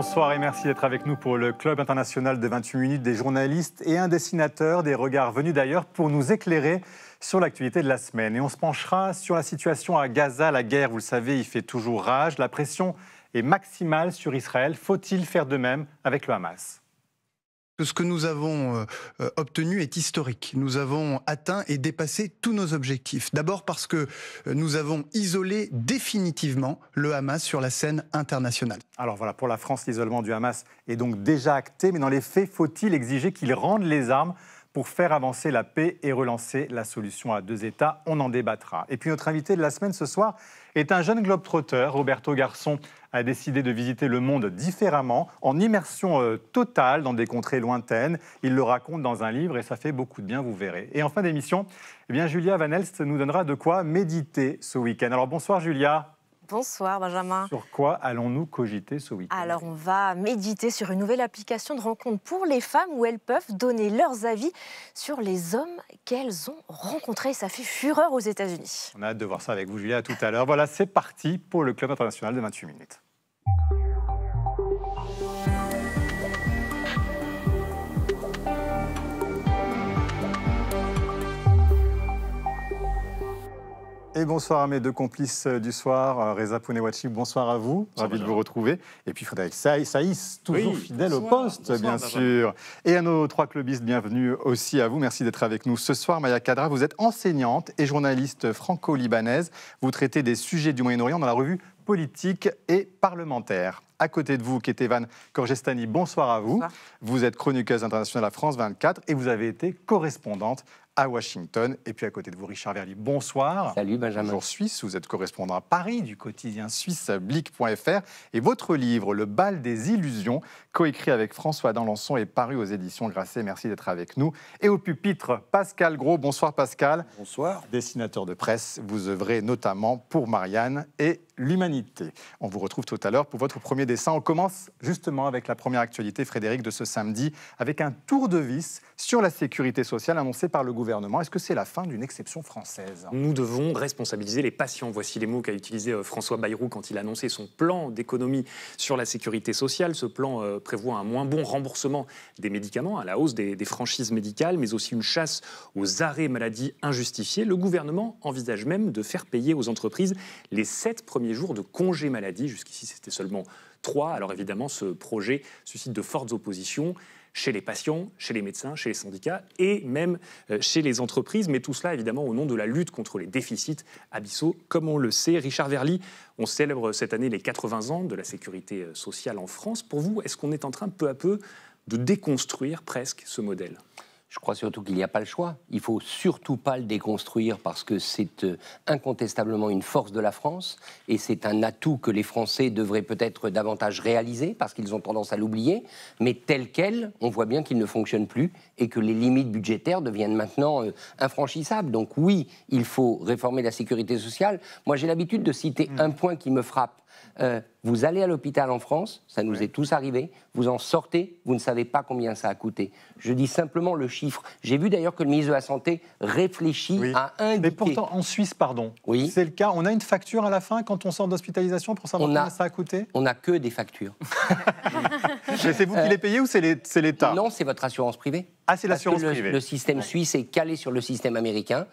Bonsoir et merci d'être avec nous pour le Club international de 28 minutes, des journalistes et un dessinateur, des regards venus d'ailleurs pour nous éclairer sur l'actualité de la semaine. Et on se penchera sur la situation à Gaza. La guerre, vous le savez, il fait toujours rage. La pression est maximale sur Israël. Faut-il faire de même avec le Hamas ? Ce que nous avons obtenu est historique. Nous avons atteint et dépassé tous nos objectifs. D'abord parce que nous avons isolé définitivement le Hamas sur la scène internationale. Alors voilà, pour la France, l'isolement du Hamas est donc déjà acté. Mais dans les faits, faut-il exiger qu'il rende les armes pour faire avancer la paix et relancer la solution à deux États? On en débattra. Et puis notre invité de la semaine ce soir est un jeune globe-trotteur. Roberto Garçon a décidé de visiter le monde différemment, en immersion totale dans des contrées lointaines. Il le raconte dans un livre et ça fait beaucoup de bien, vous verrez. Et en fin d'émission, Julia Van Elst nous donnera de quoi méditer ce week-end. Alors bonsoir Julia. Bonsoir Benjamin. Sur quoi allons-nous cogiter ce week-end? Alors on va méditer sur une nouvelle application de rencontre pour les femmes où elles peuvent donner leurs avis sur les hommes qu'elles ont rencontrés. Ça fait fureur aux États-Unis. On a hâte de voir ça avec vous Julia, à tout à l'heure. Voilà, c'est parti pour le Club international de 28 minutes. Et bonsoir à mes deux complices du soir, Reza Pounewachi, bonsoir à vous, ravi de vous retrouver. Et puis Frédéric Saïs, toujours fidèle au poste, bien sûr. Et à nos trois clubistes, bienvenue aussi à vous, merci d'être avec nous ce soir. Maya Kadra, vous êtes enseignante et journaliste franco-libanaise. Vous traitez des sujets du Moyen-Orient dans la revue Politique et Parlementaire. À côté de vous, Ketevan Korgestani, bonsoir à vous. Bonsoir. Vous êtes chroniqueuse internationale à France 24 et vous avez été correspondante à Washington. Et puis à côté de vous, Richard Verly, bonsoir. Salut Benjamin. Bonjour Suisse, vous êtes correspondant à Paris du quotidien suisse Blick.fr. Et votre livre, Le bal des illusions, coécrit avec François d'Alençon, est paru aux éditions Grasset. Merci d'être avec nous. Et au pupitre, Pascal Gros. Bonsoir Pascal. Bonsoir. Dessinateur de presse, vous œuvrez notamment pour Marianne et l'Humanité. On vous retrouve tout à l'heure pour votre premier dessin. On commence justement avec la première actualité, Frédéric, de ce samedi, avec un tour de vis sur la sécurité sociale annoncé par le gouvernement. Est-ce que c'est la fin d'une exception française? Nous devons responsabiliser les patients. Voici les mots qu'a utilisé François Bayrou quand il a annoncé son plan d'économie sur la sécurité sociale. Ce plan prévoit un moins bon remboursement des médicaments, à la hausse des franchises médicales, mais aussi une chasse aux arrêts maladie injustifiés. Le gouvernement envisage même de faire payer aux entreprises les 7 premiers jours de congé maladie. Jusqu'ici, c'était seulement 3. Alors évidemment, ce projet suscite de fortes oppositions chez les patients, chez les médecins, chez les syndicats et même chez les entreprises. Mais tout cela, évidemment, au nom de la lutte contre les déficits abyssaux, comme on le sait. Richard Verly, on célèbre cette année les 80 ans de la sécurité sociale en France. Pour vous, est-ce qu'on est en train, peu à peu, de déconstruire presque ce modèle ? Je crois surtout qu'il n'y a pas le choix. Il ne faut surtout pas le déconstruire parce que c'est incontestablement une force de la France et c'est un atout que les Français devraient peut-être davantage réaliser parce qu'ils ont tendance à l'oublier. Mais tel quel, on voit bien qu'il ne fonctionne plus et que les limites budgétaires deviennent maintenant infranchissables. Donc oui, il faut réformer la sécurité sociale. Moi, j'ai l'habitude de citer un point qui me frappe. Vous allez à l'hôpital en France, ça nous est tous arrivé, vous en sortez, vous ne savez pas combien ça a coûté. Je dis simplement le chiffre. J'ai vu d'ailleurs que le ministre de la Santé réfléchit à indiquer... Mais pourtant, en Suisse, c'est le cas, on a une facture à la fin quand on sort d'hospitalisation pour savoir combien ça a coûté? On n'a que des factures. Mais c'est vous qui les payez ou c'est l'État? Non, c'est votre assurance privée. Ah, c'est l'assurance privée. Le système suisse est calé sur le système américain.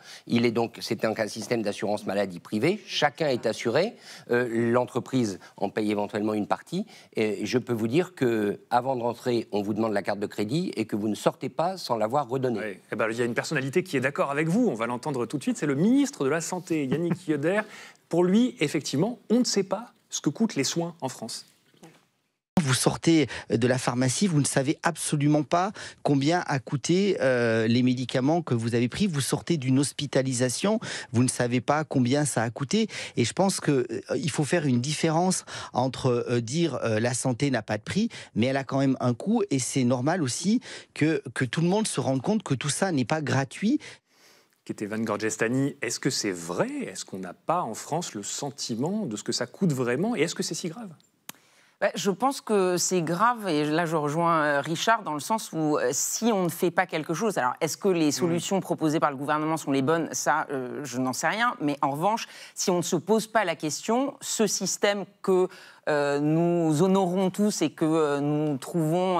C'est un système d'assurance maladie privée. Chacun est assuré. L'entreprise en paye éventuellement une partie. Et je peux vous dire qu'avant de rentrer, on vous demande la carte de crédit et que vous ne sortez pas sans l'avoir redonnée. Oui. Eh ben, il y a une personnalité qui est d'accord avec vous. On va l'entendre tout de suite. C'est le ministre de la Santé, Yannick Yoder. Pour lui, effectivement, on ne sait pas ce que coûtent les soins en France. Vous sortez de la pharmacie, vous ne savez absolument pas combien a coûté les médicaments que vous avez pris. Vous sortez d'une hospitalisation, vous ne savez pas combien ça a coûté. Et je pense qu'il faut faire une différence entre dire la santé n'a pas de prix, mais elle a quand même un coût. Et c'est normal aussi que tout le monde se rende compte que tout ça n'est pas gratuit. Ketevan Korgestani, est-ce que c'est vrai? Est-ce qu'on n'a pas en France le sentiment de ce que ça coûte vraiment? Et est-ce que c'est si grave? Je pense que c'est grave, et là je rejoins Richard, dans le sens où si on ne fait pas quelque chose, alors est-ce que les solutions proposées par le gouvernement sont les bonnes? Ça, je n'en sais rien, mais en revanche, si on ne se pose pas la question, ce système que nous honorons tous et que nous trouvons,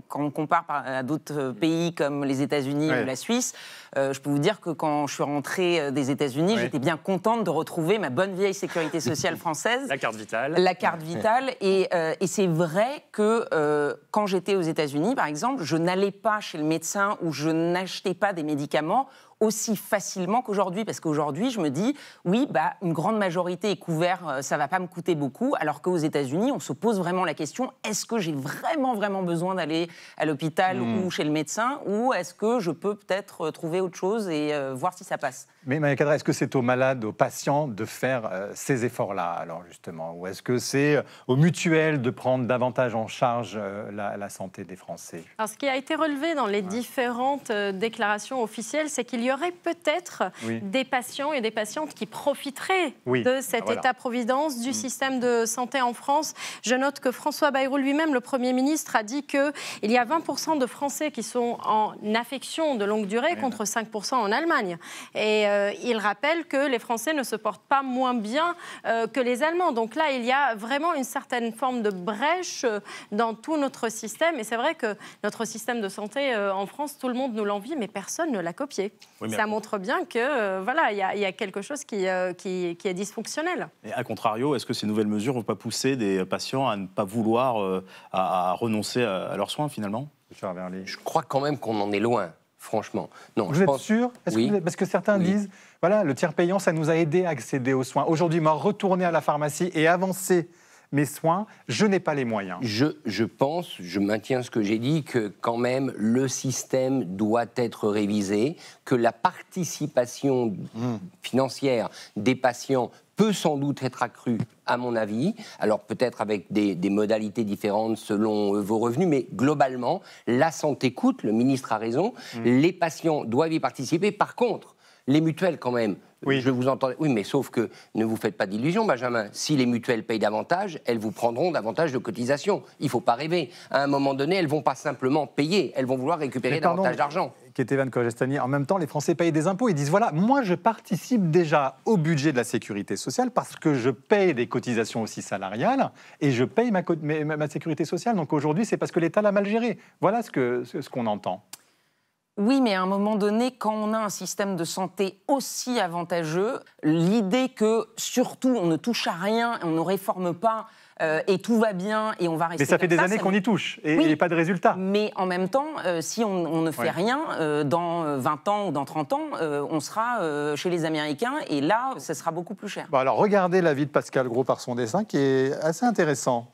quand on compare à d'autres pays comme les États-Unis ou la Suisse, je peux vous dire que quand je suis rentrée des États-Unis, j'étais bien contente de retrouver ma bonne vieille sécurité sociale française. La carte vitale. La carte vitale. Et c'est vrai que quand j'étais aux États-Unis, par exemple, je n'allais pas chez le médecin ou je n'achetais pas des médicaments aussi facilement qu'aujourd'hui, parce qu'aujourd'hui, je me dis, oui, une grande majorité est couverte, ça va pas me coûter beaucoup, alors qu'aux États-Unis, on se pose vraiment la question, est-ce que j'ai vraiment besoin d'aller à l'hôpital ou chez le médecin, ou est-ce que je peux peut-être trouver autre chose et voir si ça passe? Mais Maria Kadra, est-ce que c'est aux malades, aux patients de faire ces efforts-là, alors justement, ou est-ce que c'est aux mutuelles de prendre davantage en charge la santé des Français? Alors, ce qui a été relevé dans les différentes déclarations officielles, c'est qu'il y aurait peut-être des patients et des patientes qui profiteraient de cet état-providence du système de santé en France. Je note que François Bayrou lui-même, le Premier ministre, a dit qu'il y a 20% de Français qui sont en affection de longue durée contre 5% en Allemagne. Et il rappelle que les Français ne se portent pas moins bien que les Allemands. Donc là, il y a vraiment une certaine forme de brèche dans tout notre système. Et c'est vrai que notre système de santé en France, tout le monde nous l'envie, mais personne ne l'a copié. Oui, ça montre bien que il y a quelque chose qui est dysfonctionnel. Et à contrario, est-ce que ces nouvelles mesures ne vont pas pousser des patients à ne pas vouloir à renoncer à leurs soins finalement? Je crois quand même qu'on en est loin. Franchement, non. Vous êtes sûr? Parce que certains disent, voilà, le tiers payant, ça nous a aidé à accéder aux soins. Aujourd'hui, moi, retourner à la pharmacie et avancer mes soins, je n'ai pas les moyens. Je pense, je maintiens ce que j'ai dit, que quand même le système doit être révisé, que la participation financière des patients peut sans doute être accrue, à mon avis. Alors peut-être avec des modalités différentes selon vos revenus, mais globalement, la santé coûte, le ministre a raison, les patients doivent y participer. Par contre, les mutuelles quand même, je vous entends. Oui, mais sauf que ne vous faites pas d'illusions, Benjamin. Si les mutuelles payent davantage, elles vous prendront davantage de cotisations. Il ne faut pas rêver. À un moment donné, elles ne vont pas simplement payer, elles vont vouloir récupérer davantage d'argent. Kétévan Kojestani, en même temps, les Français payent des impôts. Ils disent, voilà, moi, je participe déjà au budget de la sécurité sociale parce que je paye des cotisations aussi salariales et je paye ma sécurité sociale. Donc aujourd'hui, c'est parce que l'État l'a mal géré. Voilà ce qu'on entend. Oui, mais à un moment donné, quand on a un système de santé aussi avantageux, l'idée que, surtout, on ne touche à rien, on ne réforme pas, et tout va bien, et on va rester. Mais ça fait des années qu'on y touche, et pas de résultats. Mais en même temps, si on ne fait rien, dans 20 ans ou dans 30 ans, on sera chez les Américains, et là, ça sera beaucoup plus cher. Bon, alors, regardez l'avis de Pascal Gros par son dessin, qui est assez intéressant.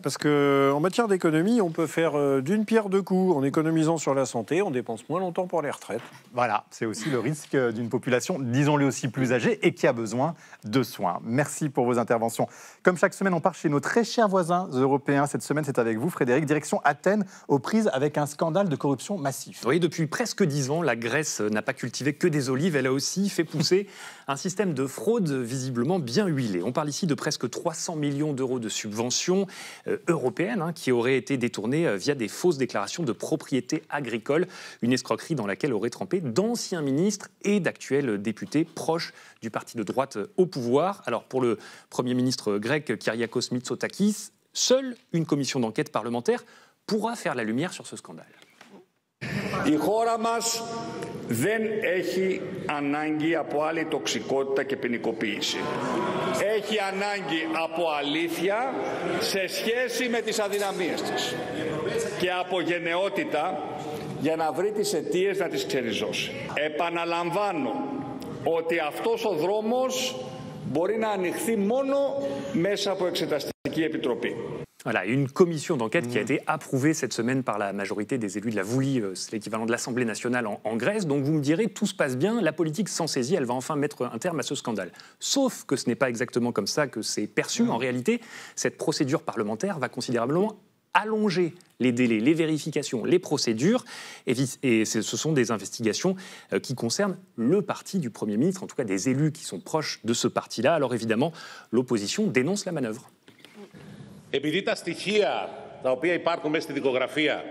Parce qu'en matière d'économie, on peut faire d'une pierre deux coups. En économisant sur la santé, on dépense moins longtemps pour les retraites. Voilà, c'est aussi le risque d'une population, disons-le aussi, plus âgée et qui a besoin de soins. Merci pour vos interventions. Comme chaque semaine, on part chez nos très chers voisins européens. Cette semaine, c'est avec vous, Frédéric. Direction Athènes, aux prises avec un scandale de corruption massif. Oui, depuis presque 10 ans, la Grèce n'a pas cultivé que des olives. Elle a aussi fait pousser un système de fraude visiblement bien huilé. On parle ici de presque 300 millions d'euros de subventions européennes qui auraient été détournées via des fausses déclarations de propriété agricole. Une escroquerie dans laquelle auraient trempé d'anciens ministres et d'actuels députés proches du parti de droite au pouvoir. Alors pour le Premier ministre grec Kyriakos Mitsotakis, seule une commission d'enquête parlementaire pourra faire la lumière sur ce scandale. Η χώρα μας δεν έχει ανάγκη από άλλη τοξικότητα και ποινικοποίηση. Έχει ανάγκη από αλήθεια σε σχέση με τις αδυναμίες της και από γενναιότητα για να βρει τις αιτίες να τις ξεριζώσει. Επαναλαμβάνω ότι αυτός ο δρόμος μπορεί να ανοιχθεί μόνο μέσα από εξεταστική επιτροπή. Voilà, une commission d'enquête qui a été approuvée cette semaine par la majorité des élus de la Voulie, c'est l'équivalent de l'Assemblée nationale en Grèce. Donc vous me direz, tout se passe bien, la politique s'en saisit, elle va enfin mettre un terme à ce scandale. Sauf que ce n'est pas exactement comme ça que c'est perçu. En réalité, cette procédure parlementaire va considérablement allonger les délais, les vérifications, les procédures. Et ce sont des investigations qui concernent le parti du Premier ministre, en tout cas des élus qui sont proches de ce parti-là. Alors évidemment, l'opposition dénonce la manœuvre. Επειδή τα στοιχεία τα οποία υπάρχουν μέσα στη δικογραφία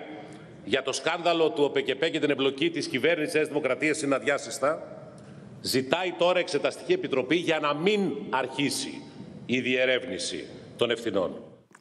για το σκάνδαλο του ΟΠΕΚΕΠΕ και την εμπλοκή της κυβέρνησης της Δημοκρατίας είναι αδιάσυστα, ζητάει τώρα Εξεταστική Επιτροπή για να μην αρχίσει η διερεύνηση των ευθυνών.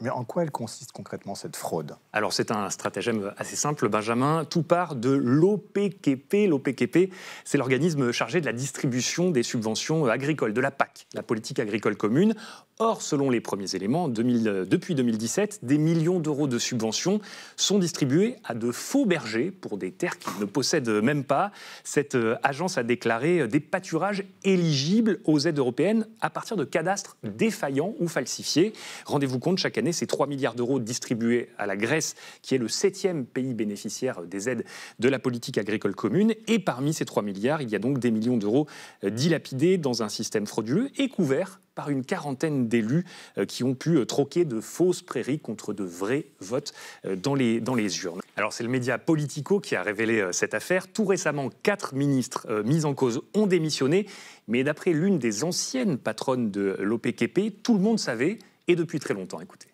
Mais en quoi elle consiste concrètement, cette fraude? Alors, c'est un stratagème assez simple, Benjamin. Tout part de l'OPKP. L'OPKP, c'est l'organisme chargé de la distribution des subventions agricoles, de la PAC, la politique agricole commune. Or, selon les premiers éléments, depuis 2017, des millions d'euros de subventions sont distribués à de faux bergers pour des terres qu'ils ne possèdent même pas. Cette agence a déclaré des pâturages éligibles aux aides européennes à partir de cadastres défaillants ou falsifiés. Rendez-vous compte, chaque année, c'est 3 milliards d'euros distribués à la Grèce, qui est le 7e pays bénéficiaire des aides de la politique agricole commune. Et parmi ces 3 milliards, il y a donc des millions d'euros dilapidés dans un système frauduleux et couvert par une quarantaine d'élus qui ont pu troquer de fausses prairies contre de vrais votes dans les urnes. Alors c'est le média Politico qui a révélé cette affaire. Tout récemment, 4 ministres mis en cause ont démissionné, mais d'après l'une des anciennes patronnes de l'OPKP, tout le monde savait, et depuis très longtemps. Écoutez.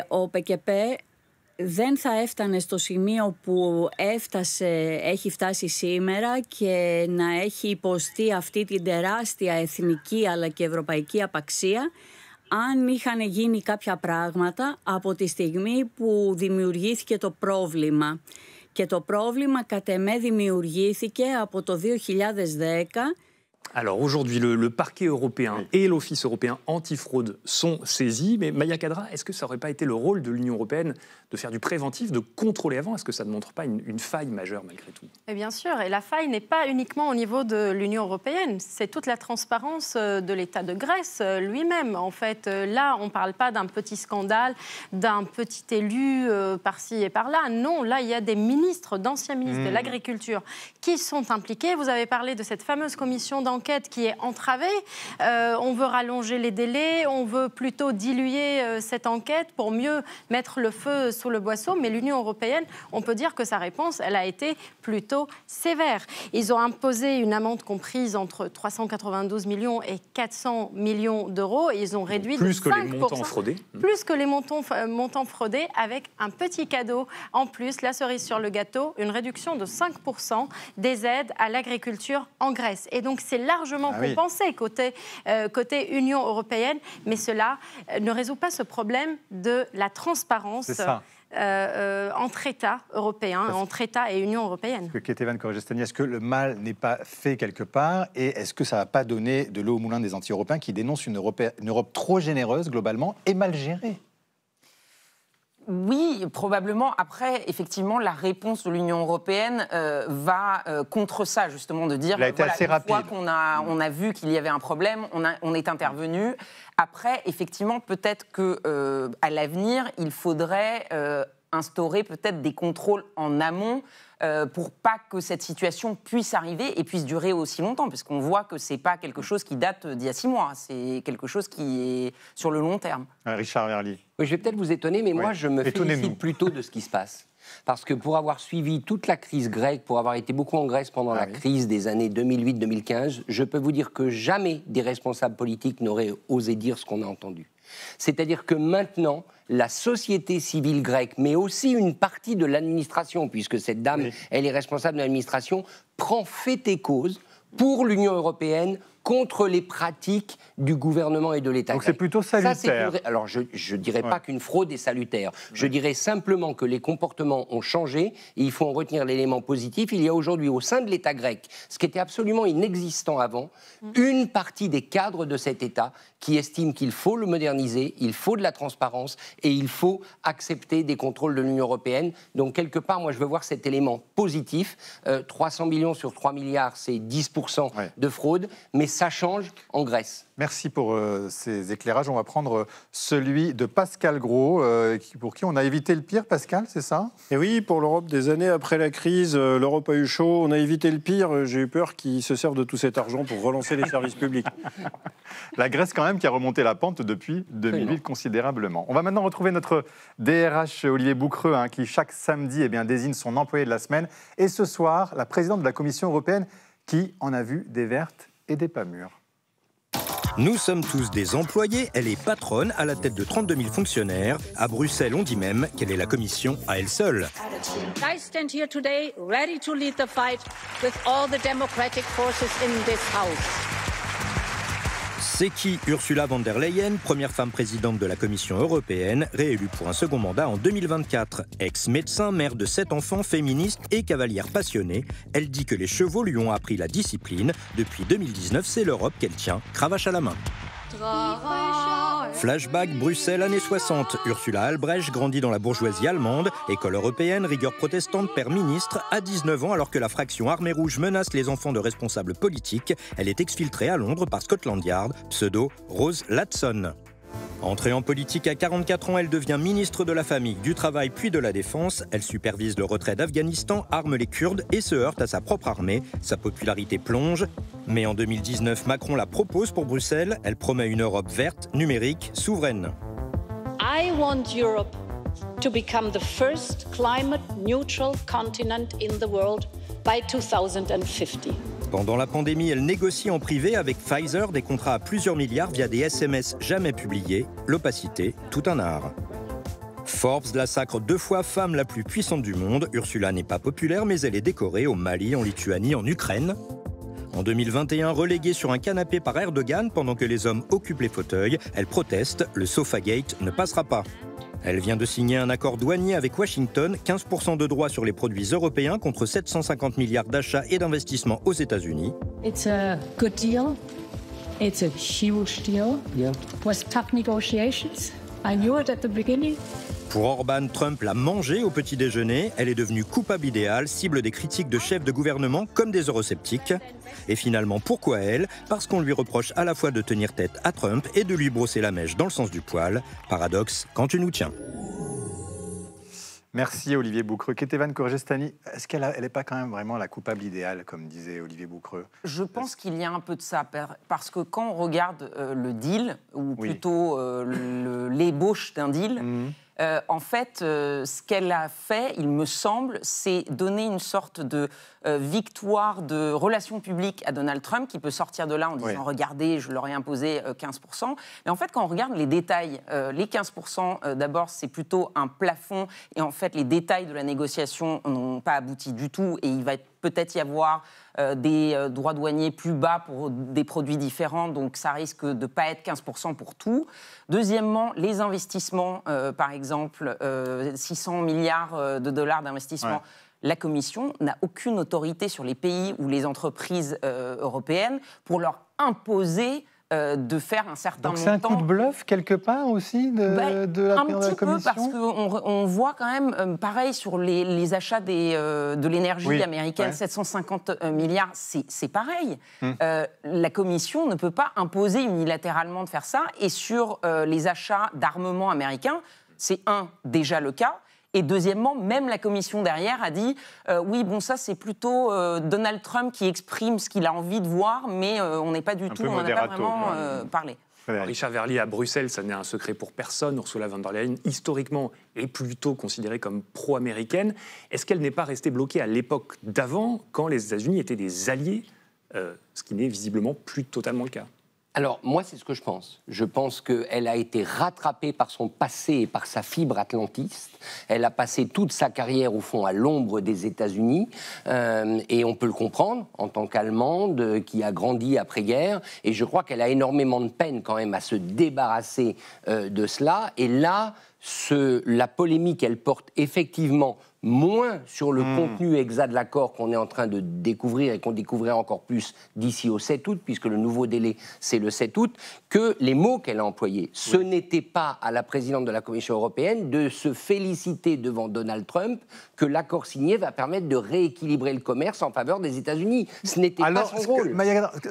Ο ΠΚΠ δεν θα έφτανε στο σημείο που έχει φτάσει σήμερα και να έχει υποστεί αυτή την τεράστια εθνική αλλά και ευρωπαϊκή απαξία αν είχαν γίνει κάποια πράγματα από τη στιγμή που δημιουργήθηκε το πρόβλημα. Και το πρόβλημα κατ' εμέ δημιουργήθηκε από το 2010. Alors aujourd'hui, le parquet européen et l'Office européen antifraude sont saisis. Mais Maya Kadra, est-ce que ça n'aurait pas été le rôle de l'Union européenne de faire du préventif, de contrôler avant? Est-ce que ça ne montre pas une faille majeure malgré tout? Et bien sûr, et la faille n'est pas uniquement au niveau de l'Union européenne, c'est toute la transparence de l'État de Grèce lui-même. En fait, là, on ne parle pas d'un petit scandale, d'un petit élu par-ci et par-là. Non, là, il y a des ministres, d'anciens ministres de l'Agriculture qui sont impliqués. Vous avez parlé de cette fameuse commission d'enquête qui est entravée. On veut rallonger les délais, on veut plutôt diluer cette enquête pour mieux mettre le feu sous le boisseau, mais l'Union européenne, on peut dire que sa réponse, elle a été plutôt sévère. Ils ont imposé une amende comprise entre 392 millions et 400 millions d'euros, et ils ont réduit plus de 5%, que les montants fraudés. Plus que les montants fraudés, avec un petit cadeau en plus, la cerise sur le gâteau, une réduction de 5% des aides à l'agriculture en Grèce. Et donc c'est largement compensé côté Union européenne, mais cela ne résout pas ce problème de la transparence entre États européens, entre États et Union européenne. Ketevan Korjestani, est-ce que le mal n'est pas fait quelque part et est-ce que ça ne va pas donner de l'eau au moulin des anti-européens qui dénoncent une Europe trop généreuse globalement et mal gérée? Oui, probablement. Après, effectivement, la réponse de l'Union européenne va contre ça, justement, de dire une fois qu'on a vu qu'il y avait un problème, on est intervenu. Après, effectivement, peut-être qu'à l'avenir, il faudrait instaurer peut-être des contrôles en amont pour pas que cette situation puisse arriver et puisse durer aussi longtemps, parce qu'on voit que c'est pas quelque chose qui date d'il y a 6 mois, c'est quelque chose qui est sur le long terme. Richard Verly. Oui, je vais peut-être vous étonner, mais moi je me félicite plutôt de ce qui se passe. Parce que pour avoir suivi toute la crise grecque, pour avoir été beaucoup en Grèce pendant la crise des années 2008-2015, je peux vous dire que jamais des responsables politiques n'auraient osé dire ce qu'on a entendu. C'est-à-dire que maintenant, la société civile grecque, mais aussi une partie de l'administration, puisque cette dame, elle est responsable de l'administration, prend fait et cause pour l'Union européenne contre les pratiques du gouvernement et de l'État. Donc c'est plutôt salutaire. Alors je ne dirais pas qu'une fraude est salutaire. Je dirais simplement que les comportements ont changé et il faut en retenir l'élément positif. Il y a aujourd'hui au sein de l'État grec, ce qui était absolument inexistant avant, une partie des cadres de cet État qui estiment qu'il faut le moderniser, il faut de la transparence et il faut accepter des contrôles de l'Union européenne. Donc quelque part, moi je veux voir cet élément positif. 300 millions sur 3 milliards, c'est 10% de fraude, mais ça change en Grèce. Merci pour ces éclairages. On va prendre celui de Pascal Gros, pour qui on a évité le pire, Pascal, c'est ça? Et oui, pour l'Europe des années après la crise, l'Europe a eu chaud, on a évité le pire. J'ai eu peur qu'ils se servent de tout cet argent pour relancer les services publics. La Grèce, quand même, qui a remonté la pente depuis 2008 considérablement. On va maintenant retrouver notre DRH Olivier Boucreux, qui chaque samedi désigne son employé de la semaine. Et ce soir, la présidente de la Commission européenne qui en a vu des vertes et des pas mûres. Nous sommes tous des employés, elle est patronne à la tête de 32 000 fonctionnaires. À Bruxelles, on dit même qu'elle est la Commission à elle seule. I stand here today ready to lead the fight with all the democratic forces in this house. C'est qui Ursula von der Leyen, première femme présidente de la Commission européenne, réélue pour un second mandat en 2024. Ex-médecin, mère de 7 enfants, féministe et cavalière passionnée, elle dit que les chevaux lui ont appris la discipline. Depuis 2019, c'est l'Europe qu'elle tient, cravache à la main. Flashback Bruxelles années 60. Ursula Albrecht grandit dans la bourgeoisie allemande, école européenne, rigueur protestante, père ministre. À 19 ans, alors que la fraction Armée Rouge menace les enfants de responsables politiques, elle est exfiltrée à Londres par Scotland Yard, pseudo Rose Latson. Entrée en politique à 44 ans, elle devient ministre de la Famille, du Travail puis de la Défense. Elle supervise le retrait d'Afghanistan, arme les Kurdes et se heurte à sa propre armée. Sa popularité plonge. Mais en 2019, Macron la propose pour Bruxelles. Elle promet une Europe verte, numérique, souveraine. I want Europe to become the first climate neutral continent in the world by 2050. Pendant la pandémie, elle négocie en privé avec Pfizer des contrats à plusieurs milliards via des SMS jamais publiés. L'opacité, tout un art. Forbes la sacre 2 fois femme la plus puissante du monde. Ursula n'est pas populaire, mais elle est décorée au Mali, en Lituanie, en Ukraine. En 2021, reléguée sur un canapé par Erdogan pendant que les hommes occupent les fauteuils, elle proteste, le Sofagate ne passera pas. Elle vient de signer un accord douanier avec Washington, 15% de droits sur les produits européens contre 750 milliards d'achats et d'investissements aux États-Unis. It's a good deal. It's a huge deal. Yeah. It was tough negotiations. I knew it at the beginning. Pour Orban, Trump l'a mangée au petit déjeuner. Elle est devenue coupable idéale, cible des critiques de chefs de gouvernement comme des eurosceptiques. Et finalement, pourquoi elle? Parce qu'on lui reproche à la fois de tenir tête à Trump et de lui brosser la mèche dans le sens du poil. Paradoxe quand tu nous tiens. Merci Olivier Boucreux. Ketevan Kourgestani, est-ce qu'elle n'est pas quand même vraiment la coupable idéale, comme disait Olivier Boucreux? Je pense qu'il y a un peu de ça, parce que quand on regarde le deal, ou plutôt l'ébauche d'un deal, en fait, ce qu'elle a fait, il me semble, c'est donner une sorte de victoire de relations publiques à Donald Trump, qui peut sortir de là en disant « Regardez, je leur ai imposé 15%. » Mais en fait, quand on regarde les détails, les 15%, d'abord, c'est plutôt un plafond. Et en fait, les détails de la négociation n'ont pas abouti du tout. Et il va peut-être y avoir des droits douaniers plus bas pour des produits différents. Donc, ça risque de ne pas être 15% pour tout. Deuxièmement, les investissements, par exemple, 600 milliards de dollars d'investissements. Ouais. La Commission n'a aucune autorité sur les pays ou les entreprises européennes pour leur imposer de faire un certain montant. Donc c'est un coup de bluff quelque part aussi de la Commission ? Un petit peu, parce qu'on voit quand même, pareil, sur les achats de l'énergie américaine, 750 milliards, c'est pareil. La Commission ne peut pas imposer unilatéralement de faire ça. Et sur les achats d'armement américains, c'est déjà le cas. Et deuxièmement, même la Commission derrière a dit oui, bon, ça c'est plutôt Donald Trump qui exprime ce qu'il a envie de voir, mais on n'est pas du tout, on n'en a pas vraiment parlé. Richard Verly, à Bruxelles, ça n'est un secret pour personne. Ursula von der Leyen, historiquement, est plutôt considérée comme pro-américaine. Est-ce qu'elle n'est pas restée bloquée à l'époque d'avant, quand les États-Unis étaient des alliés, ce qui n'est visiblement plus totalement le cas? Alors, moi, c'est ce que je pense. Je pense qu'elle a été rattrapée par son passé et par sa fibre atlantiste. Elle a passé toute sa carrière, au fond, à l'ombre des États-Unis. Et on peut le comprendre, en tant qu'Allemande, qui a grandi après-guerre. Et je crois qu'elle a énormément de peine, quand même, à se débarrasser de cela. Et là, la polémique, elle porte effectivement moins sur le contenu exact de l'accord qu'on est en train de découvrir et qu'on découvrira encore plus d'ici au 7 août, puisque le nouveau délai, c'est le 7 août, que les mots qu'elle a employés. Ce n'était pas à la présidente de la Commission européenne de se féliciter devant Donald Trump que l'accord signé va permettre de rééquilibrer le commerce en faveur des États-Unis. Ce n'était pas son rôle.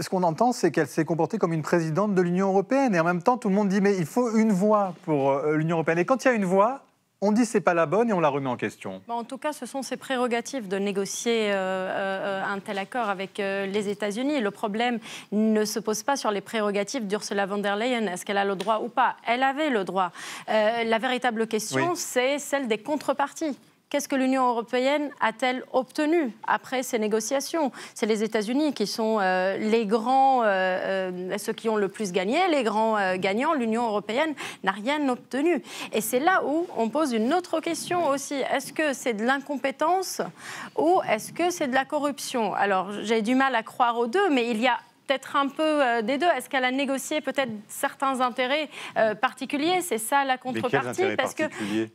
Ce qu'on entend, c'est qu'elle s'est comportée comme une présidente de l'Union européenne. Et en même temps, tout le monde dit mais il faut une voix pour l'Union européenne. Et quand il y a une voix, on dit c'est pas la bonne et on la remet en question. En tout cas, ce sont ses prérogatives de négocier un tel accord avec les États-Unis. Le problème ne se pose pas sur les prérogatives d'Ursula von der Leyen. Est-ce qu'elle a le droit ou pas? Elle avait le droit. La véritable question, c'est celle des contreparties. Qu'est-ce que l'Union européenne a-t-elle obtenu après ces négociations? C'est les États-Unis qui sont les grands, ceux qui ont le plus gagné, les grands gagnants. L'Union européenne n'a rien obtenu. Et c'est là où on pose une autre question aussi. Est-ce que c'est de l'incompétence ou est-ce que c'est de la corruption? Alors, j'ai du mal à croire aux deux, mais il y a peut-être un peu des deux. Est-ce qu'elle a négocié peut-être certains intérêts particuliers? C'est ça la contrepartie. Parce que,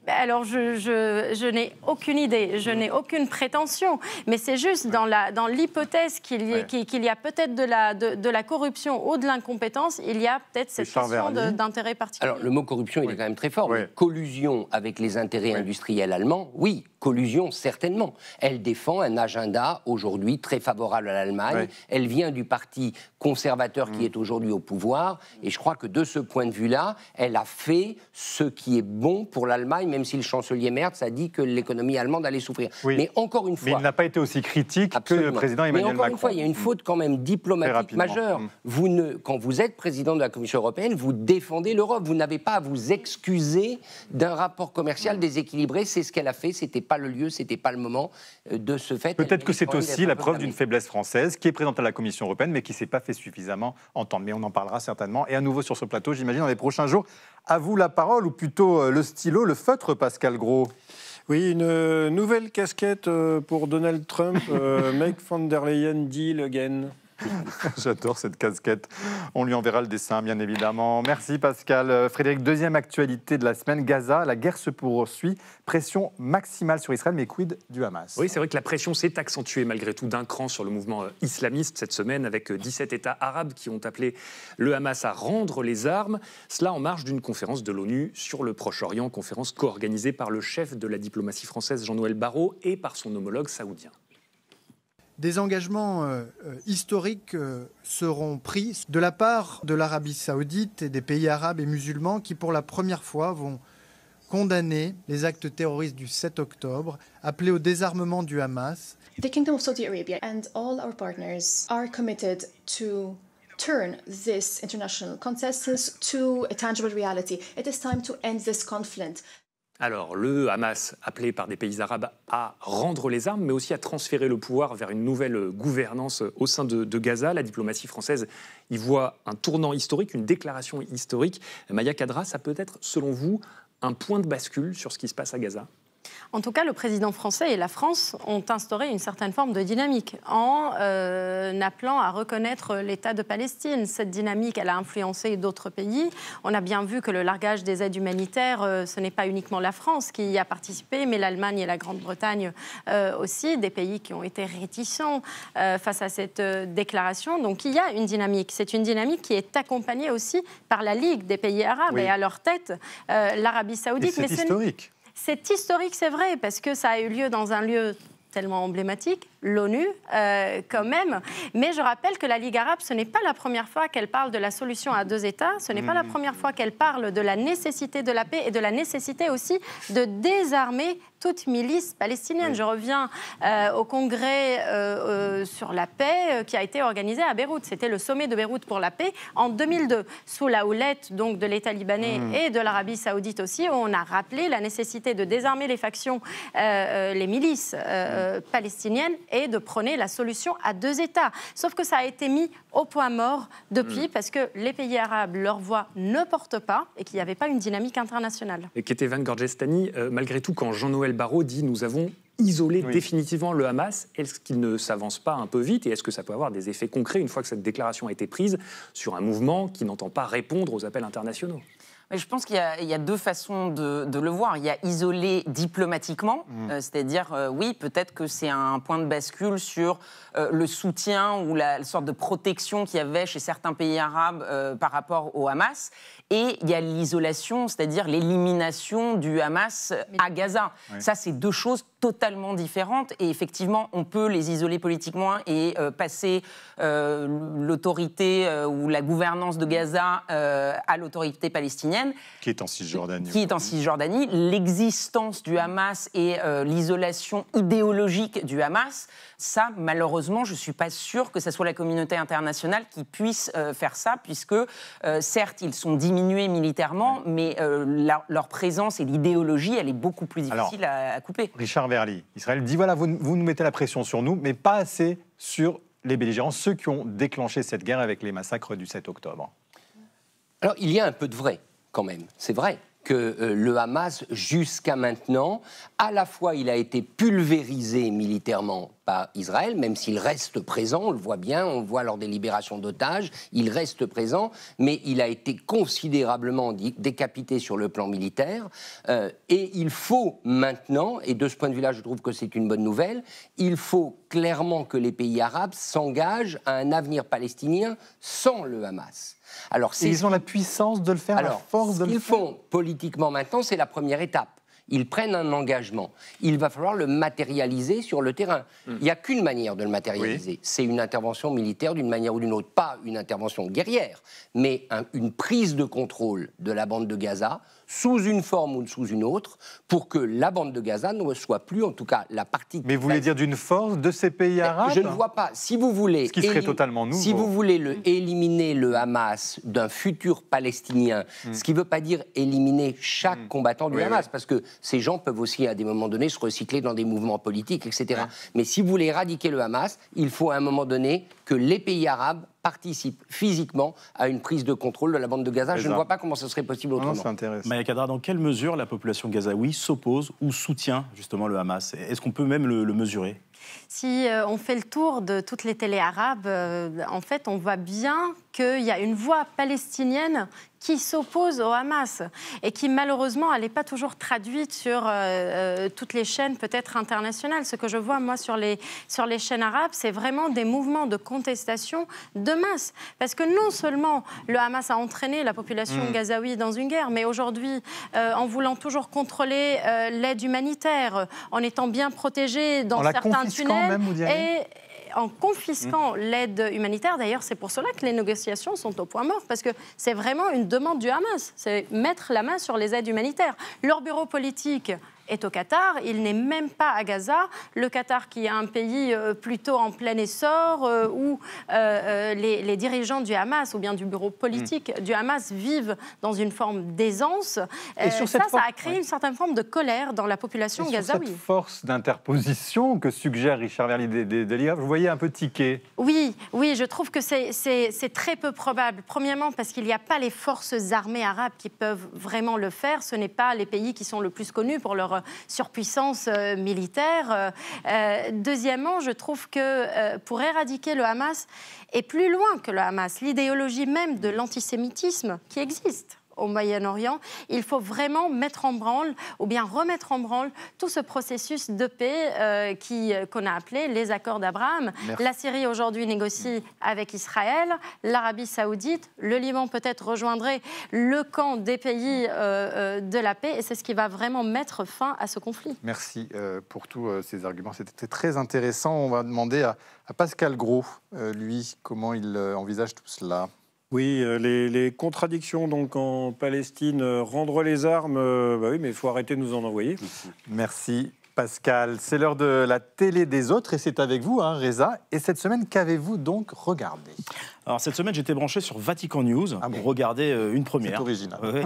alors, je n'ai aucune idée, je n'ai aucune prétention, mais c'est juste dans l'hypothèse qu'il y a peut-être de la corruption ou de l'incompétence, il y a peut-être cette question d'intérêt particulier. Alors, le mot corruption, il est quand même très fort. Mais collusion avec les intérêts industriels allemands, oui. Collusion, certainement. Elle défend un agenda aujourd'hui très favorable à l'Allemagne. Elle vient du parti conservateur qui est aujourd'hui au pouvoir. Et je crois que de ce point de vue-là, elle a fait ce qui est bon pour l'Allemagne, même si le chancelier Merz a dit que l'économie allemande allait souffrir. Mais encore une fois... Mais il n'a pas été aussi critique que le président Emmanuel Macron. Mais encore une fois, il y a une faute quand même diplomatique majeure. Quand vous êtes président de la Commission européenne, vous défendez l'Europe. Vous n'avez pas à vous excuser d'un rapport commercial déséquilibré. C'est ce qu'elle a fait. C'était pas le lieu, c'était pas le moment de ce fait. Peut-être que c'est aussi la preuve d'une faiblesse française qui est présente à la Commission européenne mais qui ne s'est pas fait suffisamment entendre. Mais on en parlera certainement. Et à nouveau sur ce plateau, j'imagine, dans les prochains jours. À vous la parole, ou plutôt le stylo, le feutre, Pascal Gros. Oui, une nouvelle casquette pour Donald Trump. Make von der Leyen deal again. J'adore cette casquette. On lui enverra le dessin, bien évidemment. Merci Pascal. Frédéric, deuxième actualité de la semaine. Gaza, la guerre se poursuit. Pression maximale sur Israël, mais quid du Hamas? Oui, c'est vrai que la pression s'est accentuée malgré tout d'un cran sur le mouvement islamiste cette semaine, avec 17 États arabes qui ont appelé le Hamas à rendre les armes. Cela en marge d'une conférence de l'ONU sur le Proche-Orient, conférence co-organisée par le chef de la diplomatie française, Jean-Noël Barrot, et par son homologue saoudien. Des engagements historiques seront pris de la part de l'Arabie saoudite et des pays arabes et musulmans qui, pour la première fois, vont condamner les actes terroristes du 7 octobre, appeler au désarmement du Hamas. The Kingdom of Saudi Arabia and all our partners are committed to turn this international consensus to a tangible reality. It is time to end this conflict. Alors, le Hamas, appelé par des pays arabes à rendre les armes, mais aussi à transférer le pouvoir vers une nouvelle gouvernance au sein de Gaza. La diplomatie française y voit un tournant historique, une déclaration historique. Maya Kadra, ça peut être, selon vous, un point de bascule sur ce qui se passe à Gaza? En tout cas, le président français et la France ont instauré une certaine forme de dynamique en appelant à reconnaître l'État de Palestine. Cette dynamique, elle a influencé d'autres pays. On a bien vu que le largage des aides humanitaires, ce n'est pas uniquement la France qui y a participé, mais l'Allemagne et la Grande-Bretagne aussi, des pays qui ont été réticents face à cette déclaration. Donc il y a une dynamique. C'est une dynamique qui est accompagnée aussi par la Ligue des pays arabes et à leur tête l'Arabie saoudite. Mais c'est historique. C'est historique, c'est vrai, parce que ça a eu lieu dans un lieu tellement emblématique, l'ONU, quand même. Mais je rappelle que la Ligue arabe, ce n'est pas la première fois qu'elle parle de la solution à deux États, ce n'est pas la première fois qu'elle parle de la nécessité de la paix et de la nécessité aussi de désarmer toute milice palestinienne. Je reviens au congrès sur la paix qui a été organisé à Beyrouth. C'était le sommet de Beyrouth pour la paix en 2002, sous la houlette donc, de l'État libanais et de l'Arabie saoudite aussi, où on a rappelé la nécessité de désarmer les factions, les milices palestiniennes et de prôner la solution à deux États. Sauf que ça a été mis au point mort depuis parce que les pays arabes, leur voix ne porte pas et qu'il n'y avait pas une dynamique internationale. Et Ketevan Gorgestani, malgré tout, quand Jean-Noël Barrot dit « nous avons isolé définitivement le Hamas », est-ce qu'il ne s'avance pas un peu vite et est-ce que ça peut avoir des effets concrets une fois que cette déclaration a été prise sur un mouvement qui n'entend pas répondre aux appels internationaux? Mais je pense qu'il y a deux façons de le voir. Il y a isolé diplomatiquement, c'est-à-dire, oui, peut-être que c'est un point de bascule sur le soutien ou la sorte de protection qu'il y avait chez certains pays arabes par rapport au Hamas. Et il y a l'isolation, c'est-à-dire l'élimination du Hamas à Gaza. Ça, c'est deux choses totalement différentes. Et effectivement, on peut les isoler politiquement et passer l'autorité ou la gouvernance de Gaza à l'autorité palestinienne. Qui est en Cisjordanie. Qui est en Cisjordanie. L'existence du Hamas et l'isolation idéologique du Hamas, ça, malheureusement, je ne suis pas sûre que ce soit la communauté internationale qui puisse faire ça, puisque, certes, ils sont diminués militairement, mais leur présence et l'idéologie, elle est beaucoup plus difficile à couper. Richard Verly, Israël dit, voilà, vous nous mettez la pression sur nous, mais pas assez sur les belligérants, ceux qui ont déclenché cette guerre avec les massacres du 7 octobre. Alors, il y a un peu de vrai, quand même. C'est vrai que le Hamas, jusqu'à maintenant, à la fois, il a été pulvérisé militairement par Israël, même s'il reste présent, on le voit bien, on le voit lors des libérations d'otages, il reste présent, mais il a été considérablement décapité sur le plan militaire, et il faut maintenant, et de ce point de vue-là, je trouve que c'est une bonne nouvelle, il faut clairement que les pays arabes s'engagent à un avenir palestinien sans le Hamas. Alors, ils ont la puissance de le faire, la force de le faire. Ce qu'ils font politiquement maintenant, c'est la première étape. Ils prennent un engagement. Il va falloir le matérialiser sur le terrain. Il n'y a qu'une manière de le matérialiser. C'est une intervention militaire d'une manière ou d'une autre. Pas une intervention guerrière, mais une prise de contrôle de la bande de Gaza sous une forme ou sous une autre, pour que la bande de Gaza ne soit plus, en tout cas, la partie... Mais vous voulez dire d'une force de ces pays arabes? Je ne vois pas. Si vous voulez... Ce qui serait totalement nouveau. Si vous voulez éliminer le Hamas d'un futur palestinien, ce qui ne veut pas dire éliminer chaque combattant du Hamas, parce que ces gens peuvent aussi, à des moments donnés, se recycler dans des mouvements politiques, etc. Mais si vous voulez éradiquer le Hamas, il faut à un moment donné que les pays arabes participent physiquement à une prise de contrôle de la bande de Gaza. Je ne vois pas comment ce serait possible autrement. C'est intéressant. Maya Khadra, dans quelle mesure la population gazaoui s'oppose ou soutient justement le Hamas? Est-ce qu'on peut même le mesurer? Si on fait le tour de toutes les télés arabes, en fait, on voit bien qu'il y a une voix palestinienne qui s'oppose au Hamas et qui, malheureusement, elle n'est pas toujours traduite sur toutes les chaînes, peut-être internationales. Ce que je vois, moi, sur les chaînes arabes, c'est vraiment des mouvements de contestation de masse. Parce que non seulement le Hamas a entraîné la population gazaoui dans une guerre, mais aujourd'hui, en voulant toujours contrôler l'aide humanitaire, en étant bien protégé dans certains tunnels, même, vous diriez ? Et en confisquant l'aide humanitaire. D'ailleurs, c'est pour cela que les négociations sont au point mort, parce que c'est vraiment une demande du Hamas, c'est mettre la main sur les aides humanitaires. Leur bureau politique est au Qatar, il n'est même pas à Gaza. Le Qatar, qui est un pays plutôt en plein essor, où les dirigeants du Hamas, ou bien du bureau politique du Hamas, vivent dans une forme d'aisance. Ça a créé une certaine forme de colère dans la population gazaoui. Cette force d'interposition que suggère Richard Verly des Ligas, vous voyez un peu tiquer. Oui, je trouve que c'est très peu probable. Premièrement, parce qu'il n'y a pas les forces armées arabes qui peuvent vraiment le faire. Ce n'est pas les pays qui sont le plus connus pour leur surpuissance militaire. Deuxièmement, je trouve que pour éradiquer le Hamas, et plus loin que le Hamas, l'idéologie même de l'antisémitisme qui existe au Moyen-Orient, il faut vraiment mettre en branle, ou bien remettre en branle, tout ce processus de paix qu'on a appelé les accords d'Abraham. La Syrie aujourd'hui négocie avec Israël, l'Arabie saoudite, le Liban peut-être rejoindrait le camp des pays de la paix, et c'est ce qui va vraiment mettre fin à ce conflit. Merci pour tous ces arguments, c'était très intéressant. On va demander à Pascal Gros, lui, comment il envisage tout cela. Oui, les contradictions donc en Palestine, rendre les armes, oui, mais il faut arrêter de nous en envoyer. Merci Pascal. C'est l'heure de la télé des autres et c'est avec vous, Reza. Et cette semaine, qu'avez-vous donc regardé ? Alors cette semaine, j'étais branché sur Vatican News pour regarder une première. C'est original.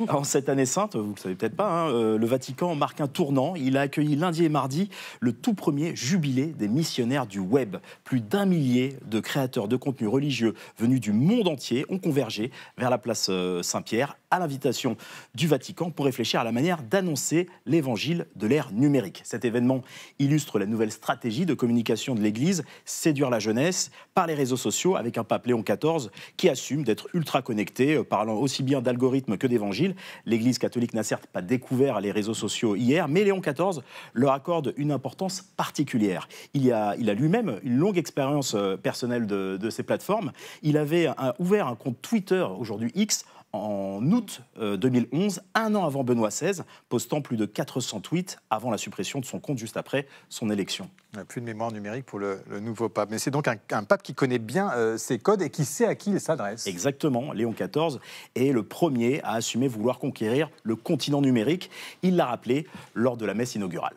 Alors cette année sainte, vous ne le savez peut-être pas, le Vatican marque un tournant. Il a accueilli lundi et mardi le tout premier jubilé des missionnaires du web. Plus d'1 millier de créateurs de contenus religieux venus du monde entier ont convergé vers la place Saint-Pierre à l'invitation du Vatican pour réfléchir à la manière d'annoncer l'évangile de l'ère numérique. Cet événement illustre la nouvelle stratégie de communication de l'Église, séduire la jeunesse par les réseaux sociaux avec un pape Léon XIV qui assume d'être ultra connecté, parlant aussi bien d'algorithmes que d'évangile. L'Église catholique n'a certes pas découvert les réseaux sociaux hier, mais Léon XIV leur accorde une importance particulière. Il a lui-même une longue expérience personnelle de ces plateformes. Il avait ouvert un compte Twitter, aujourd'hui X, en août 2011, un an avant Benoît XVI, postant plus de 400 tweets avant la suppression de son compte juste après son élection. Il n'y a plus de mémoire numérique pour le nouveau pape. Mais c'est donc un pape qui connaît bien ses codes et qui sait à qui il s'adresse. Exactement. Léon XIV est le premier à assumer vouloir conquérir le continent numérique. Il l'a rappelé lors de la messe inaugurale.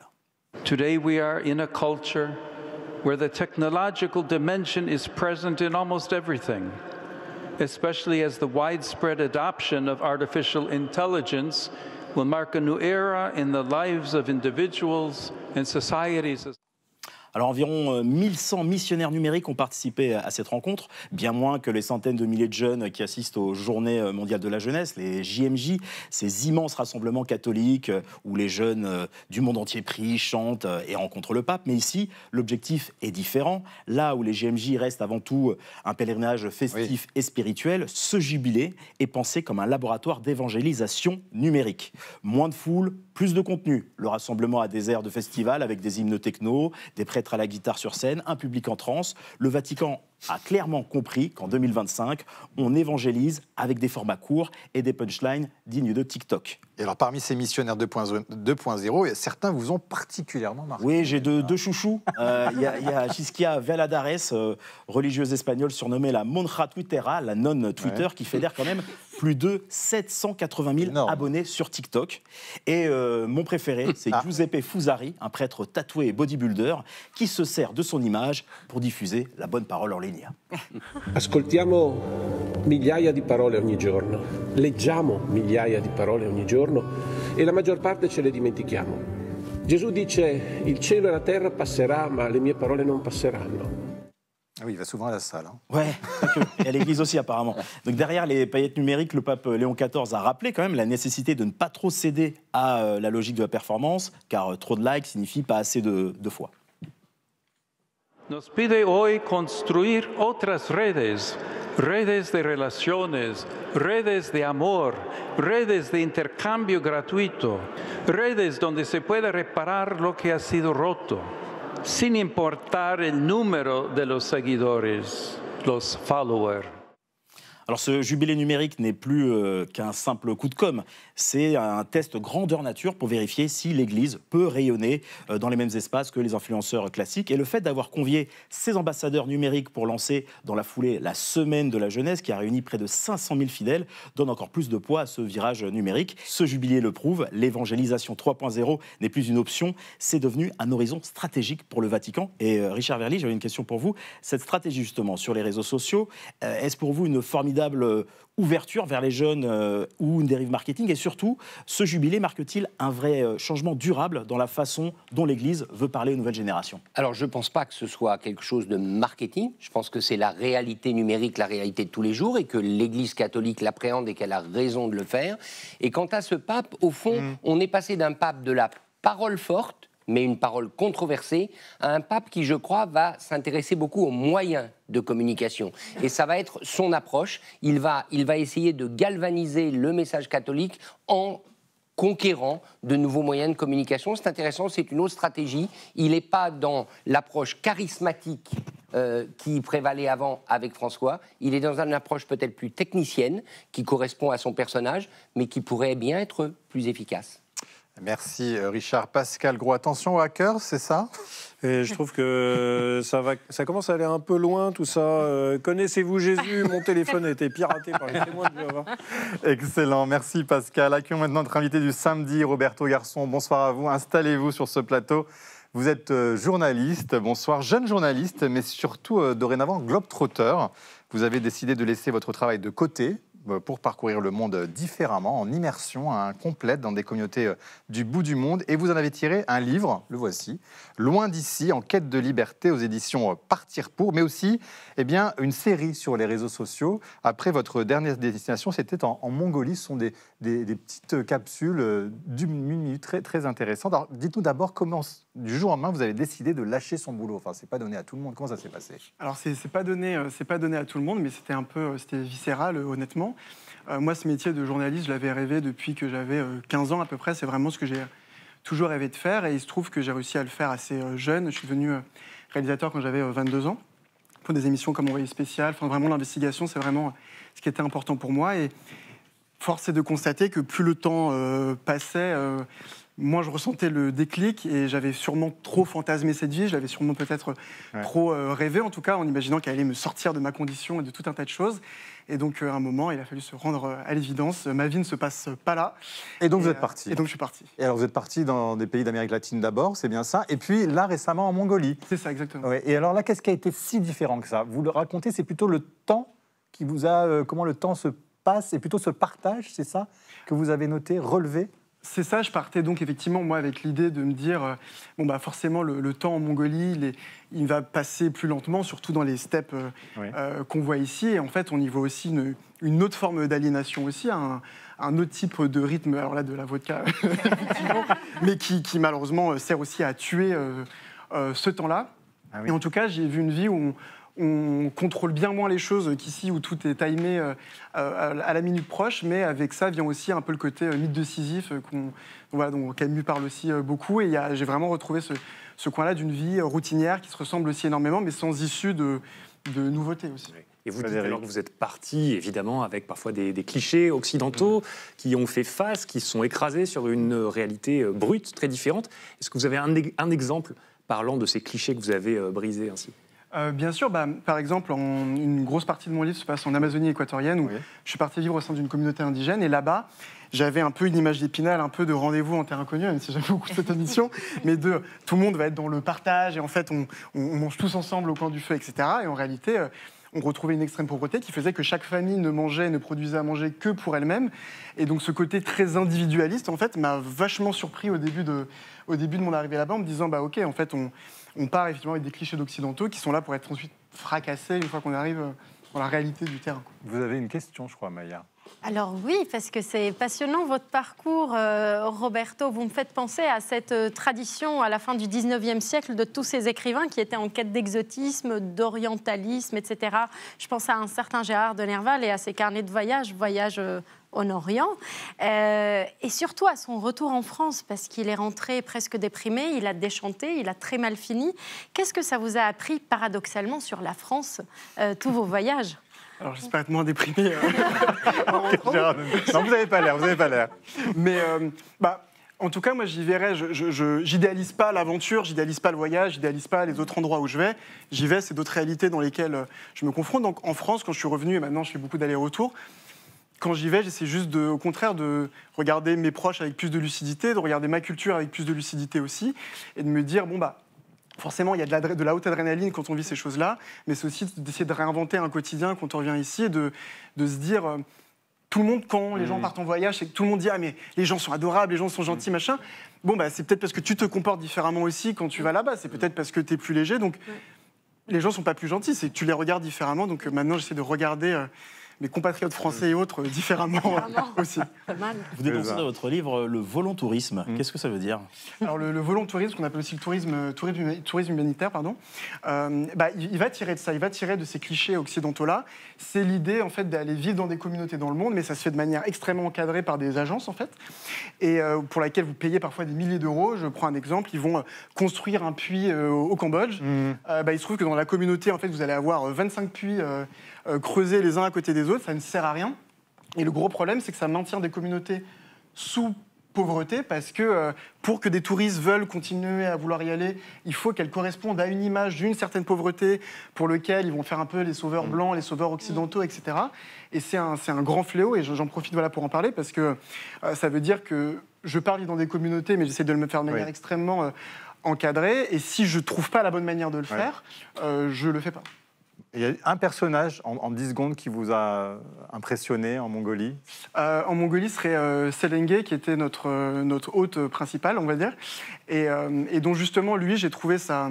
Today we are in a culture where the technological dimension is present in almost everything, especially as the widespread adoption of artificial intelligence will mark a new era in the lives of individuals and societies. Alors environ 1100 missionnaires numériques ont participé à cette rencontre, bien moins que les centaines de milliers de jeunes qui assistent aux Journées mondiales de la jeunesse, les JMJ, ces immenses rassemblements catholiques où les jeunes du monde entier prient, chantent et rencontrent le pape. Mais ici, l'objectif est différent. Là où les JMJ restent avant tout un pèlerinage festif et spirituel, ce jubilé est pensé comme un laboratoire d'évangélisation numérique. Moins de foule, plus de contenu. Le rassemblement a des airs de festival avec des hymnes techno, des prêtres à la guitare sur scène, un public en transe. Le Vatican a clairement compris qu'en 2025, on évangélise avec des formats courts et des punchlines dignes de TikTok. Et alors, parmi ces missionnaires 2.0, certains vous ont particulièrement marqué. Oui, j'ai deux chouchous. Il y a Gisquia Valladares, religieuse espagnole surnommée la Monja Twittera, la nonne Twitter, qui fédère quand même plus de 780 000 abonnés sur TikTok. Et mon préféré, c'est Giuseppe Fusari, un prêtre tatoué et bodybuilder, qui se sert de son image pour diffuser la bonne parole en ligne. Ascoltiamo migliaia di parole ogni giorno, leggiamo migliaia di parole ogni giorno e la maggior parte ce le dimentichiamo. Gesù dice: il cielo e la terra passerà, ma le mie parole non passeranno. Ah oui, il va souvent à la salle. Hein. Ouais, et à l'église aussi apparemment. Donc derrière les paillettes numériques, le pape Léon XIV a rappelé quand même la nécessité de ne pas trop céder à la logique de la performance, car trop de likes signifie pas assez de foi. Nos pide hoy construir otras redes, redes de relaciones, redes de amor, redes de intercambio gratuito, redes donde se pueda reparar lo que ha sido roto, sin importar el número de los seguidores, los followers. Alors ce jubilé numérique n'est plus qu'un simple coup de com', c'est un test grandeur nature pour vérifier si l'Église peut rayonner dans les mêmes espaces que les influenceurs classiques. Et le fait d'avoir convié ces ambassadeurs numériques pour lancer dans la foulée la Semaine de la Jeunesse, qui a réuni près de 500 000 fidèles, donne encore plus de poids à ce virage numérique. Ce jubilé le prouve, l'évangélisation 3.0 n'est plus une option, c'est devenu un horizon stratégique pour le Vatican. Et Richard Verly, j'avais une question pour vous. Cette stratégie justement sur les réseaux sociaux, est-ce pour vous une formidable ouverture vers les jeunes ou une dérive marketing? Et surtout, ce jubilé marque-t-il un vrai changement durable dans la façon dont l'Église veut parler aux nouvelles générations? Alors, je ne pense pas que ce soit quelque chose de marketing. Je pense que c'est la réalité numérique, la réalité de tous les jours, et que l'Église catholique l'appréhende et qu'elle a raison de le faire. Et quant à ce pape, au fond, on est passé d'un pape de la parole forte, mais une parole controversée, à un pape qui, je crois, va s'intéresser beaucoup aux moyens de communication. Et ça va être son approche. Il va essayer de galvaniser le message catholique en conquérant de nouveaux moyens de communication. C'est intéressant, c'est une autre stratégie. Il n'est pas dans l'approche charismatique qui prévalait avant avec François. Il est dans une approche peut-être plus technicienne, qui correspond à son personnage, mais qui pourrait bien être plus efficace. Merci Richard. Pascal Gros, attention aux hackers, c'est ça? Et je trouve que ça commence à aller un peu loin, tout ça. Connaissez-vous Jésus? Mon téléphone a été piraté par les témoins de Jéhovah. Excellent, merci Pascal. Accueillons maintenant notre invité du samedi, Roberto Garçon. Bonsoir à vous, installez-vous sur ce plateau. Vous êtes journaliste, bonsoir, jeune journaliste, mais surtout dorénavant globe-trotter. Vous avez décidé de laisser votre travail de côté pour parcourir le monde différemment, en immersion complète dans des communautés du bout du monde. Et vous en avez tiré un livre, le voici, Loin d'ici, en quête de liberté, aux éditions Partir pour, mais aussi une série sur les réseaux sociaux. Après, votre dernière destination, c'était en Mongolie. Ce sont des petites capsules d'une minute très, très intéressantes. Alors, dites-nous d'abord comment, du jour au lendemain, vous avez décidé de lâcher son boulot. Enfin, c'est pas donné à tout le monde. Comment ça s'est passé? Alors, c'est pas donné à tout le monde, mais c'était viscéral, honnêtement. Moi, ce métier de journaliste, je l'avais rêvé depuis que j'avais 15 ans à peu près. C'est vraiment ce que j'ai toujours rêvé de faire. Et il se trouve que j'ai réussi à le faire assez jeune. Je suis devenu réalisateur quand j'avais 22 ans, pour des émissions comme Envoyé spécial. Enfin, vraiment, l'investigation, c'est vraiment ce qui était important pour moi. Et force est de constater que plus le temps passait, moi, je ressentais le déclic et j'avais sûrement trop fantasmé cette vie. Je l'avais sûrement peut-être trop rêvé, en tout cas, en imaginant qu'elle allait me sortir de ma condition et de tout un tas de choses. Et donc, à un moment, il a fallu se rendre à l'évidence. Ma vie ne se passe pas là. Et donc, vous êtes parti. Et donc, je suis parti. Et alors, vous êtes parti dans des pays d'Amérique latine d'abord, c'est bien ça. Et puis, là, récemment, en Mongolie. C'est ça, exactement. Ouais. Et alors là, qu'est-ce qui a été si différent que ça? Vous le racontez, c'est plutôt le temps qui vous a... comment le temps se passe, et plutôt ce partage, c'est ça, que vous avez noté, relevé? c'est ça, je partais donc effectivement, moi, avec l'idée de me dire, bon, bah, forcément, le temps en Mongolie, il va passer plus lentement, surtout dans les steppes qu'on voit ici. Et en fait, on y voit aussi une autre forme d'aliénation aussi, un autre type de rythme, alors là, de la vodka, effectivement, mais qui malheureusement sert aussi à tuer ce temps-là. Ah oui. Et en tout cas, j'ai vu une vie où on contrôle bien moins les choses qu'ici, où tout est timé à la minute proche, mais avec ça vient aussi un peu le côté mythe de Sisyphe, dont Camus parle aussi beaucoup. Et j'ai vraiment retrouvé ce coin-là d'une vie routinière qui se ressemble aussi énormément, mais sans issue de nouveautés aussi. Et vous dites alors que vous êtes parti, évidemment, avec parfois des clichés occidentaux qui ont fait face, qui sont écrasés sur une réalité brute, très différente. Est-ce que vous avez un exemple parlant de ces clichés que vous avez brisés ainsi ? Bien sûr, par exemple, une grosse partie de mon livre se passe en Amazonie équatorienne, où je suis parti vivre au sein d'une communauté indigène, et là-bas, j'avais un peu une image d'Épinal, un peu de rendez-vous en terre inconnue, même si j'aime beaucoup cette émission, mais tout le monde va être dans le partage, et en fait, on mange tous ensemble au coin du feu, etc. Et en réalité, on retrouvait une extrême pauvreté qui faisait que chaque famille ne produisait à manger que pour elle-même. Et donc ce côté très individualiste, en fait, m'a vachement surpris au début de mon arrivée là-bas, en me disant, ok, en fait, on part effectivement avec des clichés d'occidentaux qui sont là pour être ensuite fracassés une fois qu'on arrive dans la réalité du terrain. Vous avez une question, je crois, Maya. Alors oui, parce que c'est passionnant votre parcours, Roberto. Vous me faites penser à cette tradition à la fin du 19e siècle de tous ces écrivains qui étaient en quête d'exotisme, d'orientalisme, etc. Je pense à un certain Gérard de Nerval et à ses carnets de voyage en Orient, et surtout à son retour en France, parce qu'il est rentré presque déprimé, il a déchanté, il a très mal fini. Qu'est-ce que ça vous a appris paradoxalement sur la France, tous vos voyages ? Alors j'espère être moins déprimé. Non, vous n'avez pas l'air, Mais en tout cas, moi j'y verrais, je j'idéalise pas l'aventure, j'idéalise pas le voyage, j'idéalise pas les autres endroits où je vais. J'y vais, c'est d'autres réalités dans lesquelles je me confronte. Donc en France, quand je suis revenu, et maintenant je fais beaucoup d'allers-retours, quand j'y vais, j'essaie juste au contraire de regarder mes proches avec plus de lucidité, de regarder ma culture avec plus de lucidité aussi, et de me dire, forcément, il y a de la haute adrénaline quand on vit ces choses-là, mais c'est aussi d'essayer de réinventer un quotidien quand on revient ici, et de se dire, tout le monde, quand les gens partent en voyage, c'est que tout le monde dit, mais les gens sont adorables, les gens sont gentils, machin. C'est peut-être parce que tu te comportes différemment aussi quand tu vas là-bas, c'est peut-être parce que tu es plus léger, donc les gens sont pas plus gentils, c'est que tu les regardes différemment, donc maintenant j'essaie de regarder mes compatriotes français et autres différemment aussi. Vous dénoncez dans votre livre le volontourisme. Qu'est-ce que ça veut dire ? Alors le volontourisme, qu'on appelle aussi le tourisme humanitaire, il va tirer de ça, il va tirer de ces clichés occidentaux-là. C'est l'idée en fait d'aller vivre dans des communautés dans le monde, mais ça se fait de manière extrêmement encadrée par des agences en fait, et pour laquelle vous payez parfois des milliers d'euros. Je prends un exemple, ils vont construire un puits au Cambodge. Il se trouve que dans la communauté en fait, vous allez avoir 25 puits creusés les uns à côté des autres, ça ne sert à rien. Et le gros problème, c'est que ça maintient des communautés sous pauvreté, parce que pour que des touristes veulent continuer à vouloir y aller, il faut qu'elles correspondent à une image d'une certaine pauvreté pour lequel ils vont faire un peu les sauveurs blancs, les sauveurs occidentaux, etc. Et c'est un grand fléau, et j'en profite pour en parler, parce que ça veut dire que je pars vivre dans des communautés, mais j'essaie de le faire de manière extrêmement encadrée, et si je ne trouve pas la bonne manière de le faire, je ne le fais pas. Il y a un personnage en 10 secondes qui vous a impressionné en Mongolie ? En Mongolie, ce serait Selenge, qui était notre hôte principal, on va dire, et dont justement, lui, j'ai trouvé sa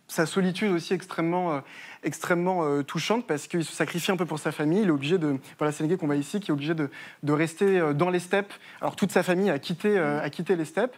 solitude aussi extrêmement touchante, parce qu'il se sacrifie un peu pour sa famille. Il est obligé de... Voilà, Selenge qu'on voit ici, qui est obligé de rester dans les steppes. Alors, toute sa famille a quitté les steppes.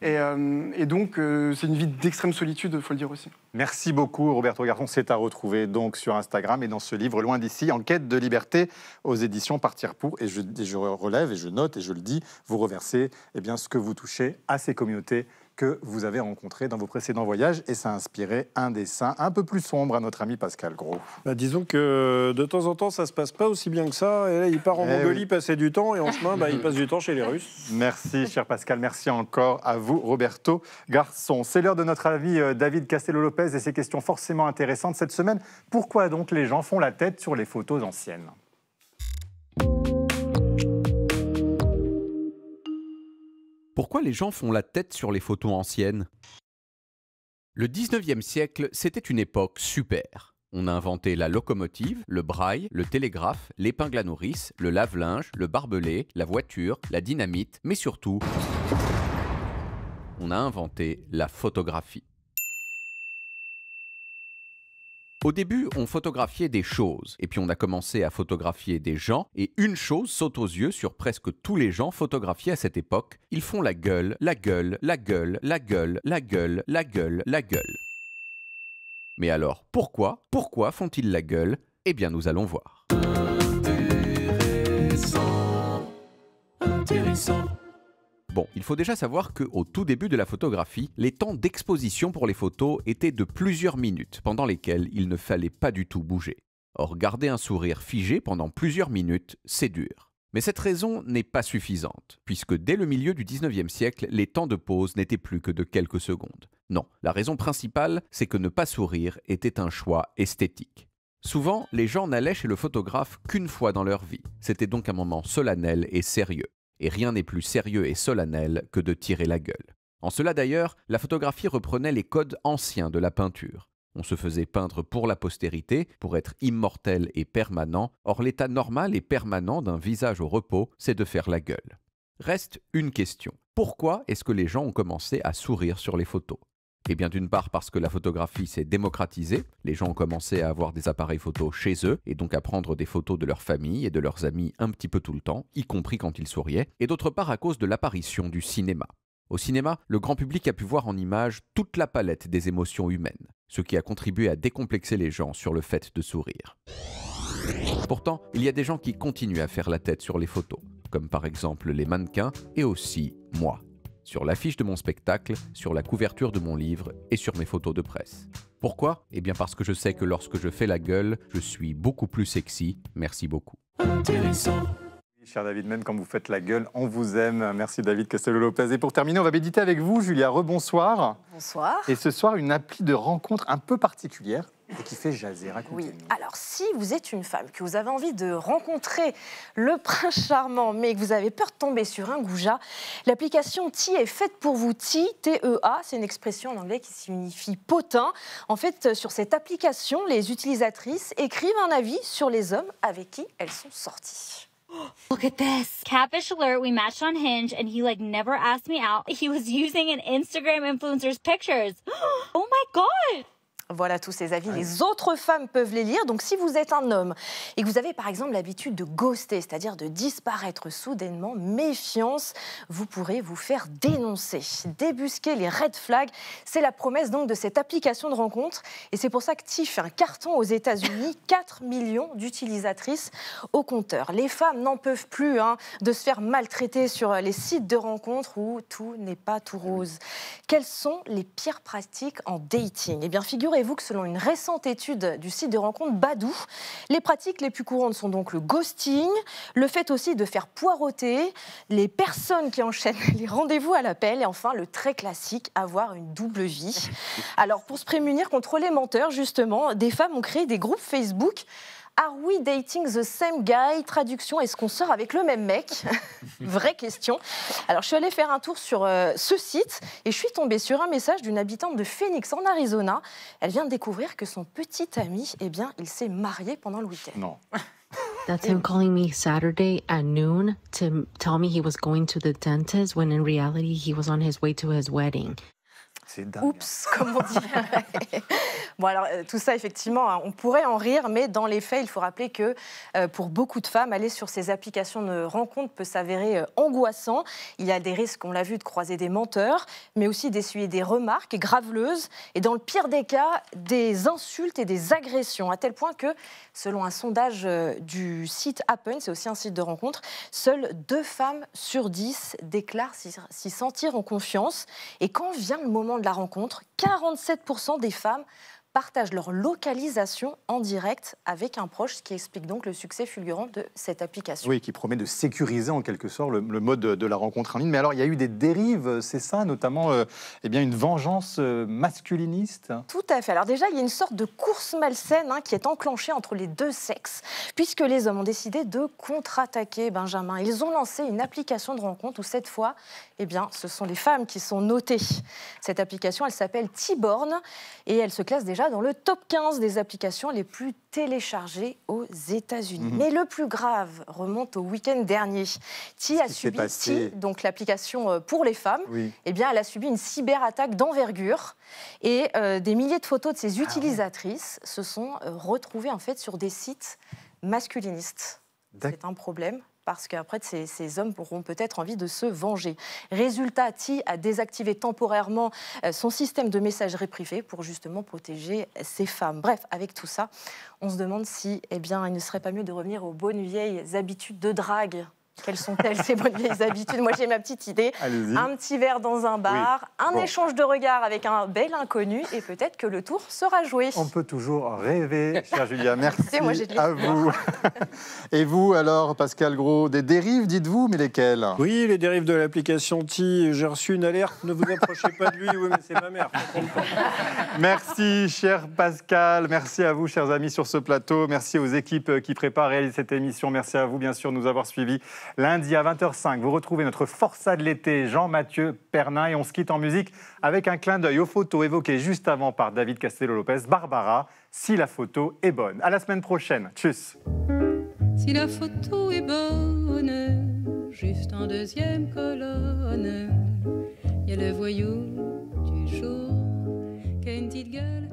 Et donc, c'est une vie d'extrême solitude, il faut le dire aussi. Merci beaucoup, Roberto Garçon. C'est à retrouver donc sur Instagram et dans ce livre, Loin d'ici, En quête de liberté, aux éditions Partir pour. Et je relève et je note et je le dis, vous reversez ce que vous touchez à ces communautés que vous avez rencontré dans vos précédents voyages, et ça a inspiré un dessin un peu plus sombre à notre ami Pascal Gros. Disons que de temps en temps, ça se passe pas aussi bien que ça, et là, il part en Mongolie passer du temps, et en chemin, il passe du temps chez les Russes. Merci, cher Pascal, merci encore à vous, Roberto Garçon. C'est l'heure de notre ami David Castello-Lopez et ses questions forcément intéressantes cette semaine. Pourquoi donc les gens font la tête sur les photos anciennes ? Pourquoi les gens font la tête sur les photos anciennes ? Le 19e siècle, c'était une époque super. On a inventé la locomotive, le braille, le télégraphe, l'épingle à nourrice, le lave-linge, le barbelé, la voiture, la dynamite, mais surtout, on a inventé la photographie. Au début, on photographiait des choses, et puis on a commencé à photographier des gens, et une chose saute aux yeux sur presque tous les gens photographiés à cette époque. Ils font la gueule, la gueule, la gueule, la gueule, la gueule, la gueule, la gueule. Mais alors, pourquoi font-ils la gueule? Eh bien, nous allons voir. Intéressant. Bon, il faut déjà savoir qu'au tout début de la photographie, les temps d'exposition pour les photos étaient de plusieurs minutes, pendant lesquelles il ne fallait pas du tout bouger. Or, garder un sourire figé pendant plusieurs minutes, c'est dur. Mais cette raison n'est pas suffisante, puisque dès le milieu du 19e siècle, les temps de pause n'étaient plus que de quelques secondes. Non, la raison principale, c'est que ne pas sourire était un choix esthétique. Souvent, les gens n'allaient chez le photographe qu'une fois dans leur vie. C'était donc un moment solennel et sérieux. Et rien n'est plus sérieux et solennel que de tirer la gueule. En cela d'ailleurs, la photographie reprenait les codes anciens de la peinture. On se faisait peindre pour la postérité, pour être immortel et permanent. Or, l'état normal et permanent d'un visage au repos, c'est de faire la gueule. Reste une question. Pourquoi est-ce que les gens ont commencé à sourire sur les photos? Eh bien, d'une part parce que la photographie s'est démocratisée, les gens ont commencé à avoir des appareils photos chez eux, et donc à prendre des photos de leur famille et de leurs amis un petit peu tout le temps, y compris quand ils souriaient, et d'autre part à cause de l'apparition du cinéma. Au cinéma, le grand public a pu voir en images toute la palette des émotions humaines, ce qui a contribué à décomplexer les gens sur le fait de sourire. Pourtant, il y a des gens qui continuent à faire la tête sur les photos, comme par exemple les mannequins et aussi moi. Sur l'affiche de mon spectacle, sur la couverture de mon livre et sur mes photos de presse. Pourquoi? Eh bien parce que je sais que lorsque je fais la gueule, je suis beaucoup plus sexy. Merci beaucoup. Intéressant. Cher David, même quand vous faites la gueule, on vous aime. Merci David Castello-Lopez. Et pour terminer, on va méditer avec vous, Julia. Rebonsoir. Bonsoir. Et ce soir, une appli de rencontre un peu particulière et qui fait jaser. Racontez-nous. Oui. Alors, si vous êtes une femme, que vous avez envie de rencontrer le prince charmant, mais que vous avez peur de tomber sur un goujat, l'application Ti est faite pour vous. Ti, T-E-A, c'est une expression en anglais qui signifie potin. En fait, sur cette application, les utilisatrices écrivent un avis sur les hommes avec qui elles sont sorties. Look at this. Catfish alert, we matched on Hinge and he never asked me out. He was using an Instagram influencer's pictures. Oh my God! Voilà tous ces avis. Les autres femmes peuvent les lire. Donc, si vous êtes un homme et que vous avez, par exemple, l'habitude de ghoster, c'est-à-dire de disparaître soudainement, méfiance, vous pourrez vous faire dénoncer. Débusquer les red flags, c'est la promesse donc de cette application de rencontre. Et c'est pour ça que Ti fait un carton aux États-Unis. 4 millions d'utilisatrices au compteur. Les femmes n'en peuvent plus de se faire maltraiter sur les sites de rencontres où tout n'est pas tout rose. Quelles sont les pires pratiques en dating? Eh bien, figurez-vous que selon une récente étude du site de rencontre Badoo, les pratiques les plus courantes sont donc le ghosting, le fait aussi de faire poireauter, les personnes qui enchaînent les rendez-vous à l'appel et enfin le très classique, avoir une double vie. Alors pour se prémunir contre les menteurs, justement, des femmes ont créé des groupes Facebook. Are we dating the same guy? Traduction, est-ce qu'on sort avec le même mec? Vraie question. Alors, je suis allée faire un tour sur ce site et je suis tombée sur un message d'une habitante de Phoenix, en Arizona. Elle vient de découvrir que son petit ami, eh bien, il s'est marié pendant le week-end. Non. That's him calling me Saturday at noon to tell me he was going to the dentist when in reality he was on his way to his wedding. C'est dingue. Oups, comme on dit. Bon, alors, tout ça, effectivement, on pourrait en rire, mais dans les faits, il faut rappeler que pour beaucoup de femmes, aller sur ces applications de rencontres peut s'avérer angoissant. Il y a des risques, on l'a vu, de croiser des menteurs, mais aussi d'essuyer des remarques graveleuses et, dans le pire des cas, des insultes et des agressions, à tel point que, selon un sondage du site Happen, c'est aussi un site de rencontre, seules 2 femmes sur 10 déclarent s'y sentir en confiance. Et quand vient le moment de la rencontre, 47% des femmes partagent leur localisation en direct avec un proche, ce qui explique donc le succès fulgurant de cette application. Oui, qui promet de sécuriser en quelque sorte le mode de la rencontre en ligne. Mais alors, il y a eu des dérives, c'est ça, notamment une vengeance masculiniste? Tout à fait. Alors déjà, il y a une sorte de course malsaine qui est enclenchée entre les deux sexes, puisque les hommes ont décidé de contre-attaquer, Benjamin. Ils ont lancé une application de rencontre où cette fois, ce sont les femmes qui sont notées. Cette application, elle s'appelle Tiborn et elle se classe déjà déjà dans le top 15 des applications les plus téléchargées aux États-Unis. Mais le plus grave remonte au week-end dernier. Ti a subi, donc l'application pour les femmes, eh bien, elle a subi une cyberattaque d'envergure et des milliers de photos de ses utilisatrices se sont retrouvées en fait sur des sites masculinistes. C'est un problème. Parce qu'après, ces hommes auront peut-être envie de se venger. Résultat, Ti a désactivé temporairement son système de messagerie privée pour justement protéger ces femmes. Bref, avec tout ça, on se demande si, il ne serait pas mieux de revenir aux bonnes vieilles habitudes de drague. Quelles sont-elles, ces bonnes vieilles habitudes? Moi, j'ai ma petite idée. Un petit verre dans un bar, un échange de regards avec un bel inconnu, et peut-être que le tour sera joué. On peut toujours rêver, chère Julia. Merci à vous. Et vous, alors, Pascal Gros, des dérives, dites-vous, mais lesquelles? Oui, les dérives de l'application Ti. J'ai reçu une alerte, ne vous approchez pas de lui. Oui, mais c'est ma mère. Merci, cher Pascal. Merci à vous, chers amis, sur ce plateau. Merci aux équipes qui préparent et réalisent cette émission. Merci à vous, bien sûr, de nous avoir suivis. Lundi à 20h05, vous retrouvez notre forçat de l'été, Jean-Mathieu Pernin, et on se quitte en musique avec un clin d'œil aux photos évoquées juste avant par David Castello-Lopez, Barbara, si la photo est bonne. À la semaine prochaine. Tchuss. Si la photo est bonne, juste en deuxième colonne, il y a le voyou du jour qui a une petite gueule.